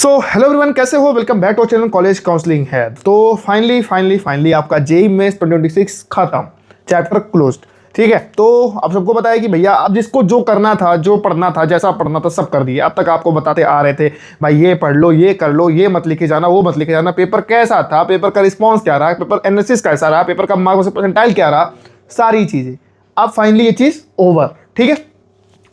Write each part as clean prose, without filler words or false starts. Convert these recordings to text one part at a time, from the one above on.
So hello everyone, कैसे हो? Welcome back to channel college counselling है। तो फाइनली आपका जेईई मेंस 2026 खत्म, चैप्टर क्लोज्ड। ठीक है, तो आप सबको पता है कि भैया अब जिसको जो करना था, जो पढ़ना था, जैसा पढ़ना था सब कर दिया। अब तक आपको बताते आ रहे थे भाई ये पढ़ लो, ये कर लो, ये मत लिखे जाना, वो मत लिखे जाना, पेपर कैसा था, पेपर का रिस्पॉन्स क्या रहा, पेपर एनालिसिस कैसा रहा, पेपर का मार्क्स परसेंटाइल क्या रहा, सारी चीज़ें। अब फाइनली ये चीज़ ओवर। ठीक है,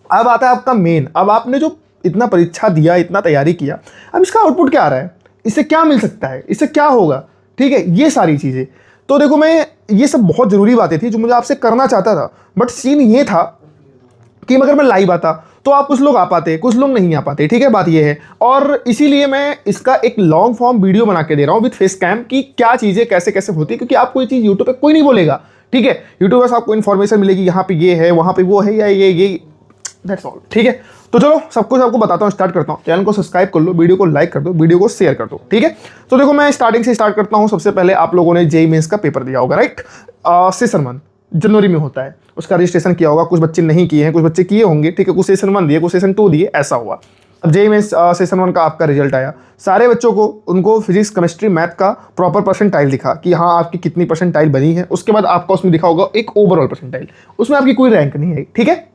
अब आता है आपका मेन। अब आपने जो इतना परीक्षा दिया, इतना तैयारी किया, अब इसका आउटपुट क्या आ रहा है, इससे क्या मिल सकता है, इससे क्या होगा। ठीक है, ये सारी चीज़ें। तो देखो, मैं ये सब बहुत ज़रूरी बातें थी जो मुझे आपसे करना चाहता था, बट सीन ये था कि अगर मैं लाइव आता तो आप कुछ लोग आ पाते, कुछ लोग नहीं आ पाते। ठीक है, बात ये है। और इसीलिए मैं इसका एक लॉन्ग फॉर्म वीडियो बना के दे रहा हूँ विद फेस कैम की क्या चीज़ें कैसे कैसे होती है, क्योंकि आपको ये चीज़ यूट्यूब पे कोई नहीं बोलेगा। ठीक है, यूट्यूब पर आपको इन्फॉर्मेशन मिलेगी, यहाँ पे ये है, वहाँ पे वो है, या ये दैट्स ऑल। ठीक है, तो चलो सब कुछ आपको बताता हूँ, स्टार्ट करता हूँ। चैनल को सब्सक्राइब कर लो, वीडियो को लाइक कर दो, वीडियो को शेयर कर दो। ठीक है, तो देखो मैं स्टार्टिंग से स्टार्ट करता हूँ। सबसे पहले आप लोगों ने जेईई मेंस का पेपर दिया होगा, राइट? सेशन 1 जनवरी में होता है, उसका रजिस्ट्रेशन किया होगा। कुछ बच्चे नहीं किए हैं, कुछ बच्चे किए होंगे। ठीक है, कुछ सेशन 1 दिए, कुछ सेशन 2 दिए, ऐसा हुआ। अब जेईई मेंस सेशन 1 का आपका रिजल्ट आया। सारे बच्चों को उनको फिजिक्स, केमिस्ट्री, मैथ का प्रॉपर परसेंटाइल दिखा कि हाँ आपकी कितनी परसेंटाइल बनी है। उसके बाद आपका उसमें दिखा होगा एक ओवरऑल परसेंटाइल, उसमें आपकी कोई रैंक नहीं आई। ठीक है,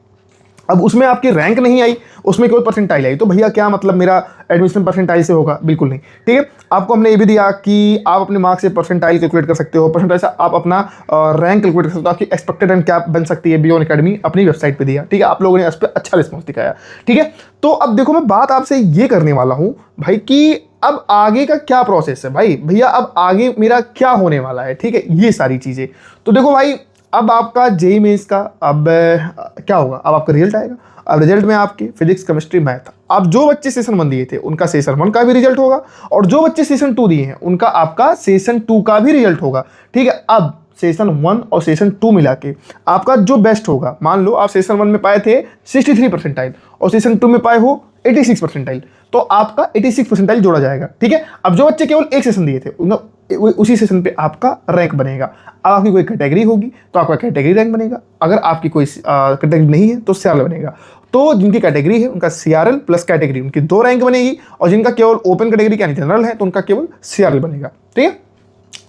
अब उसमें आपकी रैंक नहीं आई, उसमें कोई परसेंटाइल आई, तो भैया क्या मतलब मेरा एडमिशन परसेंटाइल से होगा? बिल्कुल नहीं। ठीक है, आपको हमने ये भी दिया कि आप अपने मार्क्स से परसेंटाइल कैलकुलेट कर सकते हो, परसेंटाइल से आप अपना रैंक कैलकुलेट कर सकते हो, आपकी एक्सपेक्टेड रैंक क्या बन सकती है। बियॉन्ड एकेडमी अपनी वेबसाइट पे दिया। ठीक है, आप लोगों ने इस पर अच्छा रिस्पॉन्स दिखाया। ठीक है, तो अब देखो मैं बात आपसे ये करने वाला हूँ भाई कि अब आगे का क्या प्रोसेस है भाई, भैया अब आगे मेरा क्या होने वाला है। ठीक है, ये सारी चीज़ें। तो देखो भाई, अब आपका जेईई मेंस का अब क्या होगा, अब आपका रिजल्ट आएगा। अब रिजल्ट में आपके फिजिक्स, केमिस्ट्री, मैथ, अब जो बच्चे सेशन 1 दिए थे उनका सेशन 1 का भी रिजल्ट होगा, और जो बच्चे सेशन 2 दिए हैं उनका आपका सेशन 2 का भी रिजल्ट होगा। ठीक है, अब सेशन 1 और सेशन 2 मिला के आपका जो बेस्ट होगा, मान लो आप सेशन 1 में पाए थे 63 परसेंटाइल और सेशन 2 में पाए हो 86 परसेंटाइल, तो आपका 86 परसेंटाइल जोड़ा जाएगा। ठीक है, अब जो बच्चे केवल एक सेशन दिए थे उसी सेशन पे आपका रैंक बनेगा। अब आपकी कोई कैटेगरी होगी तो आपका कैटेगरी रैंक बनेगा, अगर आपकी कोई कैटेगरी नहीं है तो सीआरएल बनेगा। तो जिनकी कैटेगरी है उनका सीआरएल प्लस कैटेगरी, उनकी 2 रैंक बनेगी, और जिनका केवल ओपन कैटेगरी यानी जनरल है तो उनका केवल सीआरएल बनेगा। ठीक है,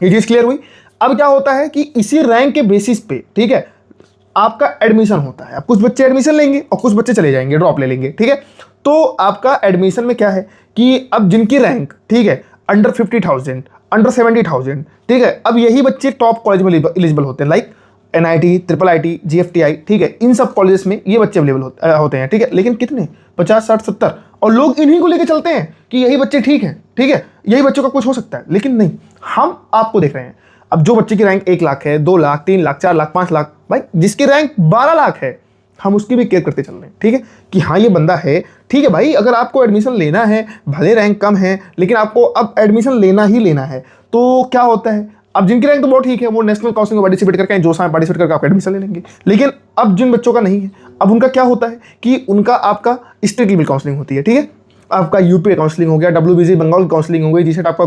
ये चीज़ क्लियर हुई। अब क्या होता है कि इसी रैंक के बेसिस पे, ठीक है, आपका एडमिशन होता है। अब कुछ बच्चे एडमिशन लेंगे और कुछ बच्चे चले जाएंगे, ड्रॉप ले लेंगे। ठीक है, तो आपका एडमिशन में क्या है कि अब जिनकी रैंक, ठीक है, अंडर 50,000, अंडर 70,000, ठीक है, अब यही बच्चे टॉप कॉलेज में एलिजिबल होते हैं, like NIT, triple IT, GFTI. ठीक है, इन सब कॉलेज में ये बच्चे अवेलेबल होते हैं। ठीक है, लेकिन कितने? 50, 60, 70, और लोग इन्हीं को लेके चलते हैं कि यही बच्चे ठीक हैं। ठीक है, यही बच्चों का कुछ हो सकता है, लेकिन नहीं, हम आपको देख रहे हैं। अब जो बच्चे की रैंक 1 लाख है, 2 लाख, 3 लाख, 4 लाख, 5 लाख, भाई जिसकी रैंक 12 लाख है, हम उसकी भी केयर करते चल रहे हैं। ठीक है, कि हाँ ये बंदा है। ठीक है भाई, अगर आपको एडमिशन लेना है, भले रैंक कम है, लेकिन आपको अब एडमिशन लेना ही लेना है, तो क्या होता है, अब जिनकी रैंक तो बहुत ठीक है, वो नेशनल काउंसलिंग में पार्टिसिपेट करके, जोसा में पार्टिसिपेट करके आप एडमिशन ले लेंगे। लेकिन अब जिन बच्चों का नहीं है, अब उनका क्या होता है कि उनका आपका स्टेट लेवल काउंसलिंग होती है। ठीक है, आपका यूपी काउंसलिंग हो गया, डब्ल्यूबीजी बंगाल काउंसलिंग हो गई, जीसेट आपका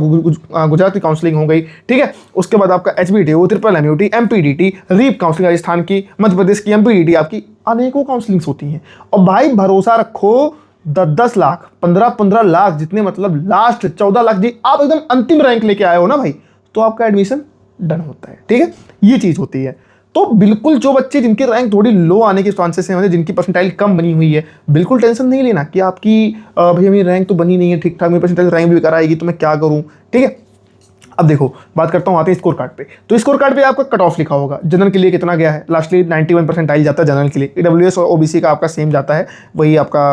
गुजरात की काउंसलिंग हो गई। ठीक है, उसके बाद आपका एचबीटीओ, ट्रिपल एमयूटी, एमपीडीटी, रीप काउंसलिंग राजस्थान की, मध्य प्रदेश की एमपीडीटी, आपकी अनेकों काउंसलिंग्स होती हैं। और भाई भरोसा रखो, 10-10 लाख, 15-15 लाख, जितने मतलब लास्ट 14 लाख, जी आप एकदम अंतिम रैंक लेके आए हो ना भाई, तो आपका एडमिशन डन होता है। ठीक है, ये चीज़ होती है। तो बिल्कुल जो बच्चे जिनकी रैंक थोड़ी लो आने के चांसेस हैं, जिनकी परसेंटाइल कम बनी हुई है, बिल्कुल टेंशन नहीं लेना कि आपकी भैया मेरी रैंक तो बनी नहीं है ठीक ठाक, मेरी परसेंटाइल रैंक भी बेकार आएगी तो मैं क्या करूं। ठीक है, अब देखो बात करता हूँ, आते हैं स्कोर कार्ड पे। तो स्कोर कार्ड पे आपका कट ऑफ लिखा होगा, जनरल के लिए कितना गया है, लास्टली 91 परसेंटाइल जाता है जनरल के लिए। ईडब्ल्यूएस और ओबीसी का आपका सेम जाता है, वही आपका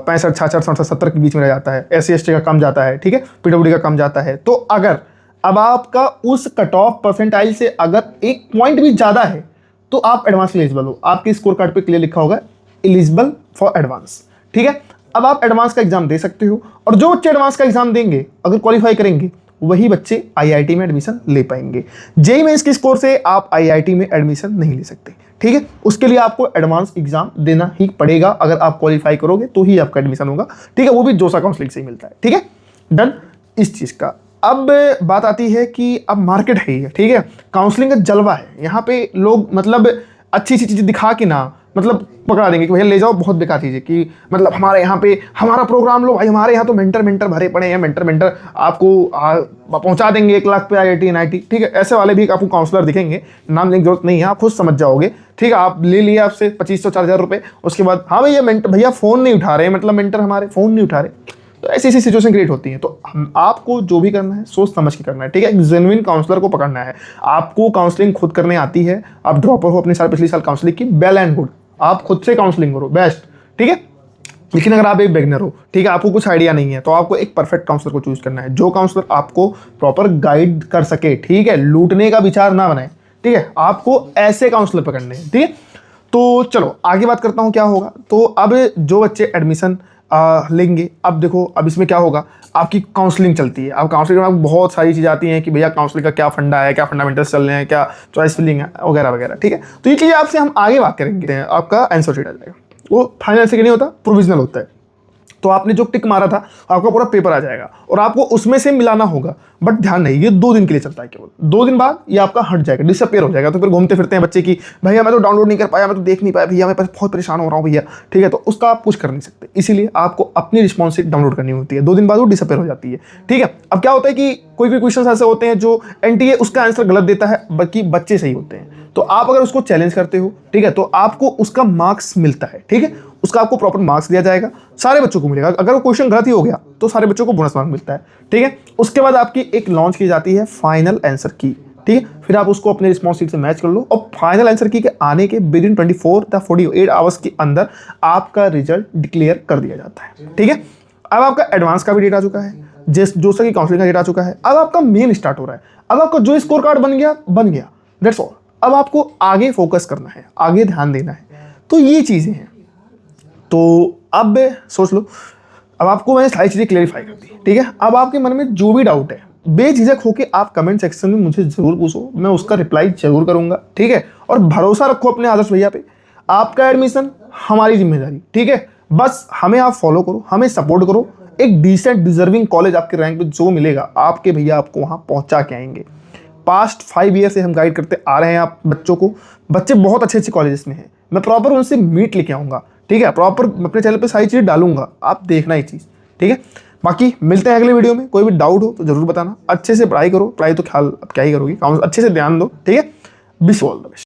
65, 66, 67, 70 के बीच में रह जाता है। SC ST का कम जाता है। ठीक है, पीडब्ल्यूडी का कम जाता है। तो अगर अब आपका उस कट ऑफ परसेंटाइल से अगर 1 पॉइंट भी ज़्यादा है तो आप एडवांस के लिए एलिजिबल हो। आपके स्कोर कार्ड पे क्लियर लिखा होगा एलिजिबल फॉर एडवांस। ठीक है, अब आप एडवांस का एग्जाम दे सकते हो, और जो बच्चे एडवांस का एग्जाम देंगे, अगर क्वालिफाई करेंगे, वही बच्चे आईआईटी में एडमिशन ले पाएंगे। जेईई मेंस के स्कोर से आप आईआईटी में एडमिशन नहीं ले सकते। ठीक है, उसके लिए आपको एडवांस एग्जाम देना ही पड़ेगा। अगर आप क्वालिफाई करोगे तो ही आपका एडमिशन होगा। ठीक है, वो भी जोसा काउंसलिंग से ही मिलता है। ठीक है, डन इस चीज़ का। अब बात आती है कि अब मार्केट है ही है। ठीक है, काउंसलिंग का जलवा है यहाँ पे, लोग मतलब अच्छी अच्छी चीज़ें दिखा के ना मतलब पकड़ा देंगे कि भैया ले जाओ, बहुत बेकार चीज़ है कि मतलब हमारे यहाँ पे हमारा प्रोग्राम लो भाई, हमारे यहाँ तो मेंटर भरे पड़े हैं, मेंटर आपको पहुँचा देंगे 1 लाख पे IIT NIT, ठीक है। ऐसे वाले भी आपको काउंसलर दिखेंगे, नाम लेने की जरूरत नहीं है, आप खुद समझ जाओगे, ठीक है। आप ले लिए आपसे 2500-4000 रुपये, उसके बाद हाँ भैया भैया फ़ोन नहीं उठा रहे, मतलब मेंटर हमारे फ़ोन नहीं उठा रहे, तो ऐसी ऐसी सिचुएशन क्रिएट होती है। तो आपको जो भी करना है सोच समझ के करना है, ठीक है। एक जेन्युइन काउंसलर को पकड़ना है। आपको काउंसलिंग खुद करने आती है, आप ड्रॉपर हो, अपने पिछले साल काउंसलिंग की, वेल एंड गुड, आप खुद से काउंसलिंग करो, बेस्ट, ठीक है। लेकिन अगर आप एक बिगिनर हो, ठीक है, आपको कुछ आइडिया नहीं है, तो आपको एक परफेक्ट काउंसलर को चूज करना है, जो काउंसलर आपको प्रॉपर गाइड कर सके, ठीक है। लूटने का विचार ना बनाए, ठीक है, आपको ऐसे काउंसलर पकड़ने हैं, ठीक है। तो चलो आगे बात करता हूँ क्या होगा। तो अब जो बच्चे एडमिशन लेंगे, अब देखो अब इसमें क्या होगा, आपकी काउंसलिंग चलती है। अब काउंसलिंग में आपको बहुत सारी चीज़ें आती हैं कि भैया काउंसलिंग का क्या फंडा है, क्या फंडामेंटल्स चल रहे हैं, क्या चॉइस फिलिंग है वगैरह वगैरह, ठीक है। तो ये चीज़ें आपसे हम आगे बात करेंगे। आपका आंसर शीट आ जाएगा, वो फाइनल आंसर नहीं होता, प्रोविजनल होता है। तो आपने जो टिक मारा था आपका पूरा पेपर आ जाएगा और आपको उसमें से मिलाना होगा। बट ध्यान नहीं, ये 2 दिन के लिए चलता है, केवल 2 दिन बाद ये आपका हट जाएगा, डिसअपियर हो जाएगा। तो फिर घूमते फिरते हैं बच्चे की, भैया मैं तो डाउनलोड नहीं कर पाया, मैं तो देख नहीं पाया भैया, मैं बहुत परेशान हो रहा हूँ भैया, ठीक है। तो उसका आप कुछ कर नहीं सकते, इसीलिए आपको अपनी रिस्पॉन्स शीट डाउनलोड करनी होती है। 2 दिन बाद वो डिसअपियर हो जाती है, ठीक है। अब क्या होता है कि कोई क्वेश्चन ऐसे होते हैं जो NTA उसका आंसर गलत देता है, बाकी बच्चे सही होते हैं। तो आप अगर उसको चैलेंज करते हो, ठीक है, तो आपको उसका मार्क्स मिलता है, ठीक है। उसका आपको प्रॉपर मार्क्स दिया जाएगा, सारे बच्चों को मिलेगा। अगर वो क्वेश्चन गलत ही हो गया तो सारे बच्चों को बोनस मार्क मिलता है, ठीक है। उसके बाद आपकी एक लॉन्च की जाती है फाइनल आंसर की, ठीक है। फिर आप उसको अपने रिस्पॉन्स शीट से मैच कर लो और फाइनल आंसर की के आने के विद इन 24 या 48 आवर्स के अंदर आपका रिजल्ट डिक्लेयर कर दिया जाता है, ठीक है। अब आपका एडवांस का भी डेट आ चुका है, जो सर की काउंसलिंग का डेट आ चुका है। अब आपका मेन स्टार्ट हो रहा है। अब आपका जो स्कोर कार्ड बन गया, दैट्स ऑल। अब आपको आगे फोकस करना है, आगे ध्यान देना है। तो ये चीज़ें हैं। तो अब सोच लो, अब आपको मैंने सारी चीज़ें क्लेरिफाई कर दी, ठीक है। अब आपके मन में जो भी डाउट है, बेझिझक होकर आप कमेंट सेक्शन में मुझे ज़रूर पूछो, मैं उसका रिप्लाई जरूर करूंगा, ठीक है। और भरोसा रखो अपने आदर्श भैया पे, आपका एडमिशन हमारी जिम्मेदारी, ठीक है। बस हमें आप फॉलो करो, हमें सपोर्ट करो, एक डिसेंट डिजर्विंग कॉलेज आपके रैंक पे जो मिलेगा, आपके भैया आपको वहाँ पहुँचा के आएंगे। पास्ट 5 ईयर से हम गाइड करते आ रहे हैं आप बच्चों को, बच्चे बहुत अच्छे अच्छे कॉलेजेस में हैं, मैं प्रॉपर उनसे मीट लेके आऊँगा, ठीक है। प्रॉपर अपने चैनल पे सारी चीज़ें डालूंगा, आप देखना ये चीज़, ठीक है। बाकी मिलते हैं अगले वीडियो में। कोई भी डाउट हो तो जरूर बताना। अच्छे से पढ़ाई करो, पढ़ाई तो ख्याल अब क्या ही करोगी, अच्छे से ध्यान दो, ठीक है। Wish all the best.